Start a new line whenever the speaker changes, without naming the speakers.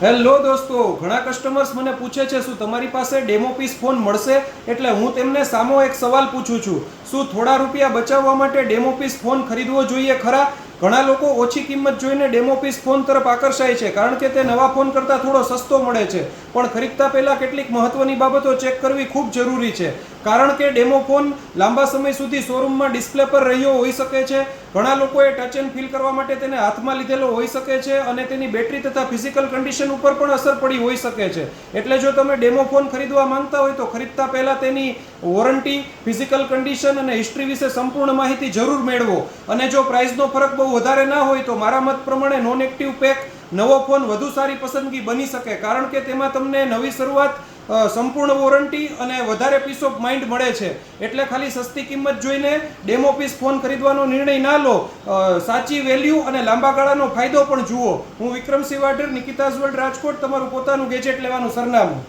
Hello દોસ્તો, ઘણા customers મને પૂછે છે શું તમારી પાસે ડેમો પીસ ફોન મળશે? એટલે હું તેમને સામો એક સવાલ પૂછું છું, શું થોડા રૂપિયા બચાવવા માટે ડેમો પીસ ફોન ખરીદવો જોઈએ ખરા? ઘણા લોકો ઓછી કિંમત જોઈને ડેમો પીસ ફોન તરફ આકર્ષાય છે કારણ કે તે નવા ફોન કરતાં થોડો સસ્તો મળે છે, પણ ખરીદતા પહેલાં કેટલીક મહત્વની બાબતો ચેક કરવી ખૂબ જરૂરી છે. કારણ કે ડેમો ફોન લાંબા સમય સુધી શોરૂમમાં ડિસ્પ્લે પર રહ્યો હોઈ શકે છે. ઘણા લોકોએ ટચ એન્ડ ફીલ કરવા માટે તેને હાથમાં લીધેલો હોઈ શકે છે અને તેની બેટરી તથા ફિઝિકલ કન્ડિશન ઉપર પણ અસર પડી હોઈ શકે છે. એટલે જો તમે ડેમો ફોન ખરીદવા માંગતા હોય તો ખરીદતા પહેલા તેની વોરંટી, ફિઝિકલ કન્ડિશન અને હિસ્ટ્રી વિશે સંપૂર્ણ માહિતી જરૂર મેળવો. અને જો પ્રાઇસનો ફરક બહુ વધારે ના હોય તો મારા મત પ્રમાણે નોન એક્ટિવ પેક નવો ફોન વધુ સારી પસંદગી બની શકે, કારણ કે તેમાં તમને નવી શરૂઆત, સંપૂર્ણ વોરંટી અને વધારે પીસ ઓફ માઇન્ડ મળે છે. એટલે ખાલી સસ્તી કિંમત જોઈને ડેમો પીસ ફોન ખરીદવાનો નિર્ણય ના લો. સાચી વેલ્યુ અને લાંબા ગાળાનો ફાયદો પણ જુઓ. હું વિક્રમસિંહ વાઢેર, નિકિતાઝ વર્લ્ડ, રાજકોટ, તમારું પોતાનું ગેજેટ લેવાનું સરનામું.